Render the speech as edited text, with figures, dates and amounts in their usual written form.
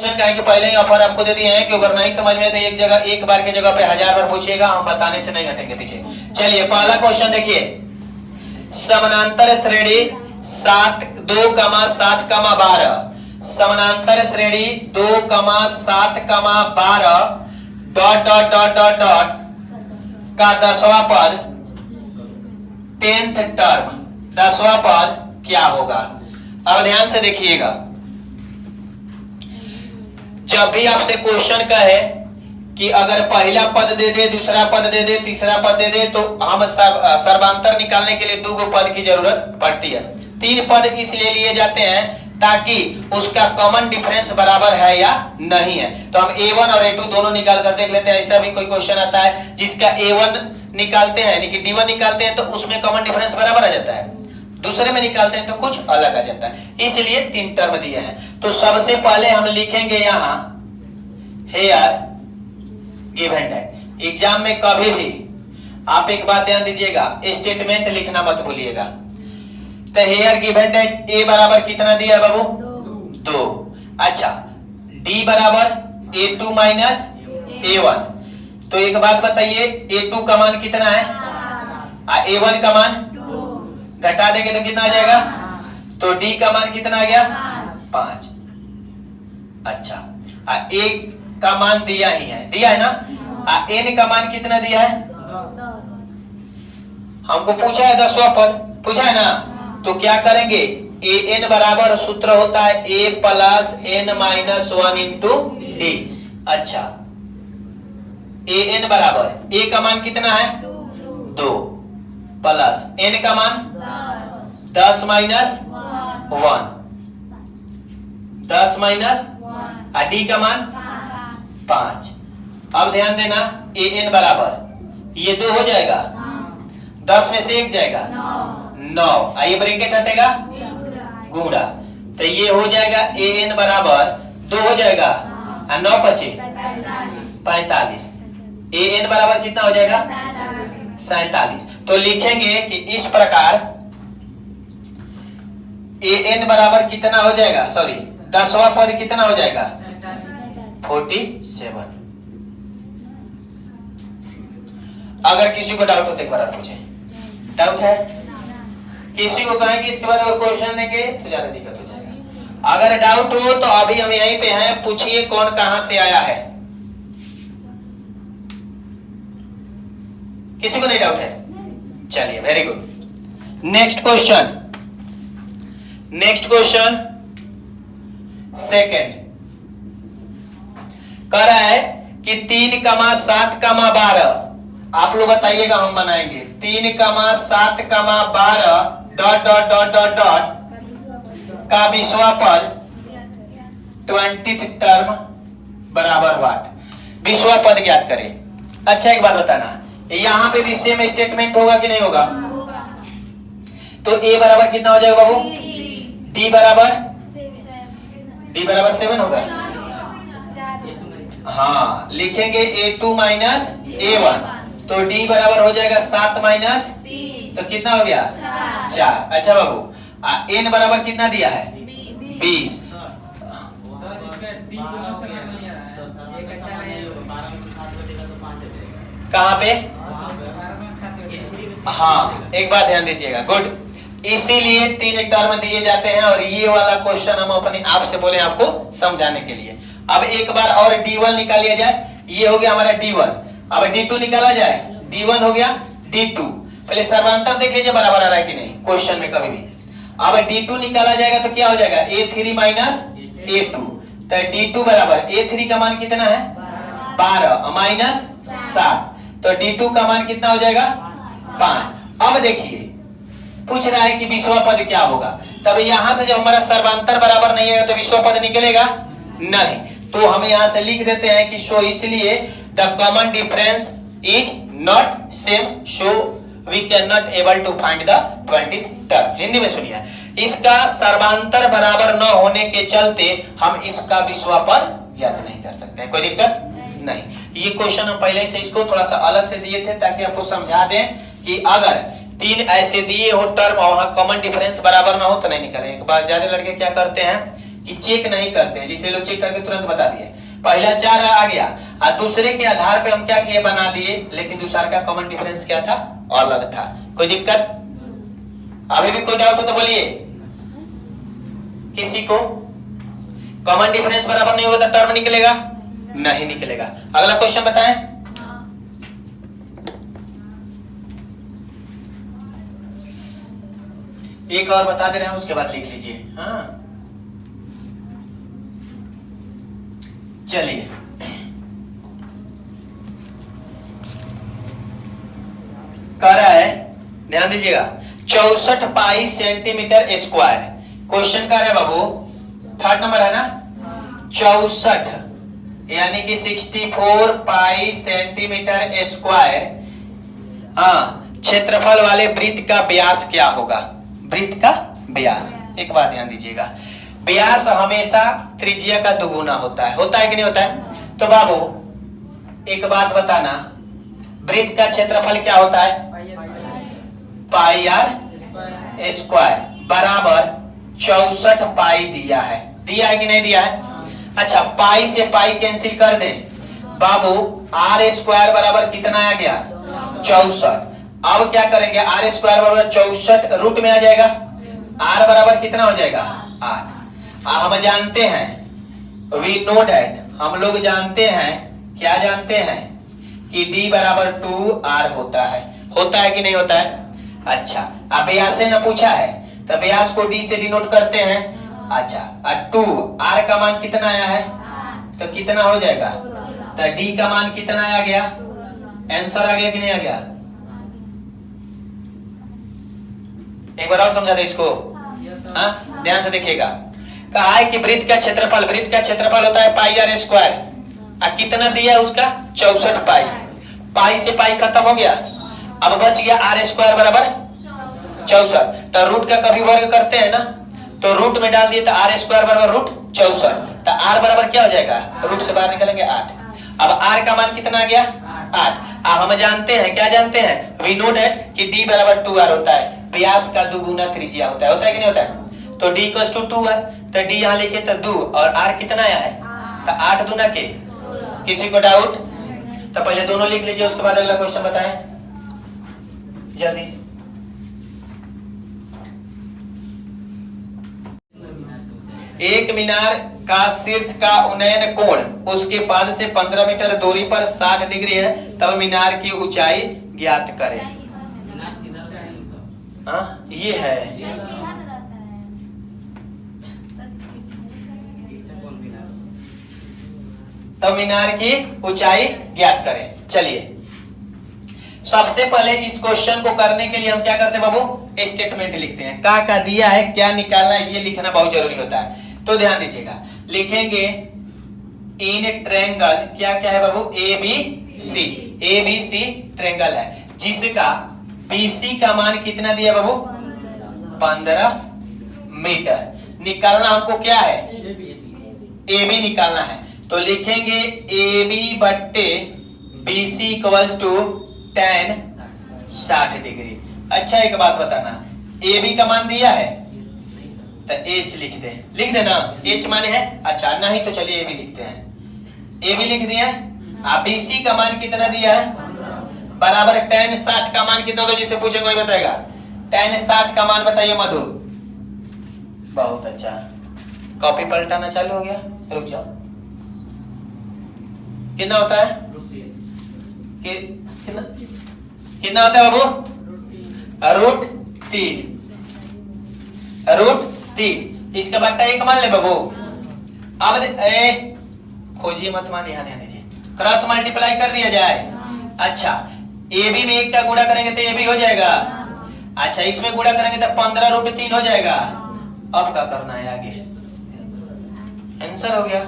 कहें कि पहले ही ऑफर आपको दे दिए हैं कि अगर नहीं समझ में तो एक बार की जगह पे 1000 बार पूछिएगा, हम बताने से नहीं हटेंगे पीछे। चलिए पहला क्वेश्चन देखिए, समानांतर श्रेणी 2,7,12 समानांतर श्रेणी 2,7,12 dot dot dot dot dot का 10वां पद 10th टर्म 10वां पद क्या होगा। अब ध्यान से देखिएगा, जब भी आपसे क्वेश्चन कहे कि अगर पहला पद दे दे, दूसरा पद दे दे, तीसरा पद दे दे, तो हम सर्वांतर निकालने के लिए 2 पद की जरूरत पड़ती है। 3 पद इसलिए लिए जाते हैं ताकि उसका कॉमन डिफरेंस बराबर है या नहीं है। तो हम A1 और A2 दोनों निकाल कर देख लेते हैं। ऐसा भी कोई क्वेश्चन आता है जिसका A1 निकालते हैं यानी कि D1 निकालते हैं तो उसमें कॉमन डिफरेंस बराबर आ जाता है, दूसरे में निकालते हैं तो कुछ अलग आ जाता है, इसलिए 3 टर्म दिए हैं। तो सबसे पहले हम लिखेंगे यहां हेयर गिवन है। एग्जाम में कभी भी आप एक बात ध्यान दीजिएगा, स्टेटमेंट लिखना मत भूलिएगा। तो हेयर गिवन है ए बराबर कितना दिया है बाबू? 2। अच्छा, डी बराबर A2 माइनस A1। तो एक बात बताइए, A2 का मान कितना है? A1 का मान घटा देंगे तो कितना आ जाएगा? तो डी का मान कितना आ गया? 5। अच्छा, ए का मान दिया ही है, दिया है ना। एन का मान कितना दिया है? हमको पूछा है 10वां पद पूछा है ना। तो क्या करेंगे, ए एन बराबर सूत्र होता है A plus N minus 1 into D. अच्छा, ए एन बराबर ए का मान कितना है? 2 प्लस एन का मान 10 माइनस 1, 10 माइनस डी का मान 5। अब ध्यान देना, ए एन बराबर ये 2 हो जाएगा, 10 में से 1 जाएगा 9, आइए ब्रैकेट हटेगा गुणा, तो ये हो जाएगा ए एन बराबर 2 हो जाएगा 9 बचे 45। ए एन बराबर कितना हो जाएगा? 47। तो लिखेंगे कि इस प्रकार ए एन बराबर कितना हो जाएगा, सॉरी 10वां पद कितना हो जाएगा? 47। अगर किसी को डाउट हो तो एक बार पूछे। डाउट है? किसी को कहेंगे इसके बाद और क्वेश्चन देंगे तो ज्यादा दिक्कत हो जाएगा। अगर डाउट हो तो अभी हम यहीं पे हैं, पूछिए कौन कहां से आया है। किसी को नहीं डाउट है? चलिए very good. Next question, second कह रहा है कि 3,7,12 आप लोग बताइएगा, हम बनाएंगे 3,7,12 dot dot dot dot dot का 20वां पद 20th टर्म बराबर व्हाट। 20वां पद ज्ञात करें। अच्छा एक बात बताना, यहां पे भी सेम स्टेटमेंट होगा कि नहीं होगा? तो ए बराबर कितना हो जाएगा बाबू? डी बराबर 7 होगा। हाँ, लिखेंगे A2 माइनस A1, तो D बराबर हो जाएगा 7 माइनस, तो कितना हो गया? 4। अच्छा बाबू, N बराबर कितना दिया है? 20। कहां पे? हाँ, एक बात ध्यान दीजिएगा, गुड। इसीलिए 3 टर्म दिए जाते हैं और ये वाला क्वेश्चन हम अपने आप से बोले आपको समझाने के लिए। अब एक बार और D1 निकाल लिया जाए, ये हो गया हमारा D1। अब D2 निकाला जाए, D1 हो गया D2। पहले सर्वांतर देख लीजिए बराबर आ रहा है कि नहीं क्वेश्चन में कभी भी। अब D2 निकाला जाएगा तो क्या हो जाएगा? A3 माइनस A2, तो D2 बराबर A3 का मान कितना है? 12 माइनस 7, तो D2 का मान कितना हो जाएगा? 5। अब देखिए पूछ रहा है कि 20वां पद क्या होगा। तब यहां से जब हमारा सर्वांतर बराबर नहीं है तो 20वां पद निकलेगा नहीं, तो हम यहां से लिख देते हैं कि शो, इसलिए the common difference is not same, so we can not able to find the 20th term. Hindi में सुनिए, इसका सर्वांतर बराबर न होने के चलते हम इसका 20वां पद ज्ञात नहीं कर सकते हैं। कोई दिक्कत नहीं। ये क्वेश्चन हम पहले से इसको थोड़ा सा अलग से दिए थे ताकि आपको समझा दें कि अगर 3 ऐसे दिए हो टर्म और वहां कॉमन डिफरेंस बराबर ना हो तो नहीं निकले। एक बार ज्यादा लड़के क्या करते हैं कि चेक नहीं करते हैं, जिसे लोग चेक करके तुरंत बता दिए। पहला 4 आ गया और दूसरे के आधार पे हम क्या किए, बना दिए, लेकिन दूसरा का कॉमन डिफरेंस क्या था, अलग था। कोई दिक्कत? अभी भी कोई डाउट हो तो बोलिए। किसी को कॉमन डिफरेंस बराबर नहीं होगा तो टर्म निकलेगा नहीं निकलेगा। अगला क्वेश्चन बताएं। एक और बता दे रहे हैं, उसके बाद लिख लीजिए। हाँ चलिए, कह रहा है, ध्यान दीजिएगा, 64 पाई सेंटीमीटर स्क्वायर। क्वेश्चन कर रहे बाबू, 3rd नंबर है ना, 64 यानी कि 64 पाई सेंटीमीटर स्क्वायर। हाँ, क्षेत्रफल वाले वृत्त का व्यास क्या होगा? वृत्त का व्यास, एक बात ध्यान दीजिएगा, व्यास हमेशा त्रिज्या का दुगुना होता है कि नहीं होता है? तो बाबू एक बात बताना, वृत्त का क्षेत्रफल क्या होता है? पाई आर स्क्वायर बराबर 64 पाई दिया है कि नहीं दिया है? अच्छा, पाई से पाई कैंसिल कर दें बाबू, आर स्क्वायर बराबर कितना आ गया? 64। अब क्या करेंगे, आर स्क्वायर बराबर 64 रूट में आ जाएगा, आर बराबर कितना हो जाएगा? 8। हम जानते हैं, वी नो डैट, हम लोग जानते हैं, क्या जानते हैं कि d बराबर 2r होता है कि नहीं होता है? अच्छा, अब व्यास ने पूछा है तो व्यास को d से डिनोट करते हैं। अच्छा, 2r का मान कितना आया है तो कितना हो जाएगा? तो d का मान कितना आ गया? आंसर आ गया कि नहीं आ गया? एक बार और समझा दे इसको। हाँ, ध्यान से देखिएगा, कहा है कि वृत्त का क्षेत्रफल होता है पाई आर स्क्वायर, कितना दिया है उसका? 64 पाई। पाई से पाई खत्म हो गया, अब बच गया आर स्क्वायर बराबर 64। तो रूट का कभी वर्ग करते हैं ना, तो रूट में डाल दिए तो आर स्क्वायर बराबर रूट 64, तो आर बराबर क्या हो जाएगा? रूट से बाहर निकलेंगे 8। अब आर का मान कितना आ गया? 8। हम जानते हैं, क्या जानते हैं? वी नो दैट कि d बराबर 2r होता है, व्यास का दुगुना त्रिज्या होता है कि नहीं होता है? तो d इक्वल्स टू 2 है, तो d यहाँ लिखे तो 2 और r कितना आया है? तो 8 दूना के। किसी को डाउट? तो पहले दोनों लिख लीजिए, उसके बाद अगला क्वेश्चन बताएं जल्दी। एक मीनार का शीर्ष का उन्नयन कोण उसके पाद से 15 मीटर दूरी पर 60 डिग्री है, तब मीनार की ऊंचाई ज्ञात करें। हाँ, ये है, तब मीनार की ऊंचाई ज्ञात करें। चलिए, सबसे पहले इस क्वेश्चन को करने के लिए हम क्या करते हैं बाबू? स्टेटमेंट लिखते हैं, का दिया है, क्या निकालना है, ये लिखना बहुत जरूरी होता है। तो ध्यान दीजिएगा, लिखेंगे इन ट्रायंगल, क्या है बाबू? ABC ट्रायंगल है, जिसका BC का मान कितना दिया बाबू? 15 मीटर। निकालना हमको क्या है? AB निकालना है, तो लिखेंगे AB बट्टे BC equals to tan 60 degree. अच्छा, एक बात बताना, AB का मान दिया है तो H लिख देना, H माने है। अच्छा, नहीं तो चलिए AB लिखते हैं, AB लिख दिया। BC का मान कितना दिया है? बराबर tan 60 का मान कितना होगा? जिसे पूछेंगे वही बताएगा। tan 60 का मान बताइए मधु। बहुत अच्छा, कॉपी पलटाना चालू हो गया, रुक जाओ। कितना होता है? कितना होता है बाबू? √3। इसका बट्टा 1 मान ले बाबू। अब खोजिए मत, मान यहाँ ध्यान दीजिए, क्रॉस मल्टीप्लाई कर दिया जाए। अच्छा, AB में 1 का गुणा करेंगे तो AB हो जाएगा। अच्छा, इसमें गुणा करेंगे तो 15 √3 हो जाएगा। अब क्या करना है आगे? आंसर हो गया।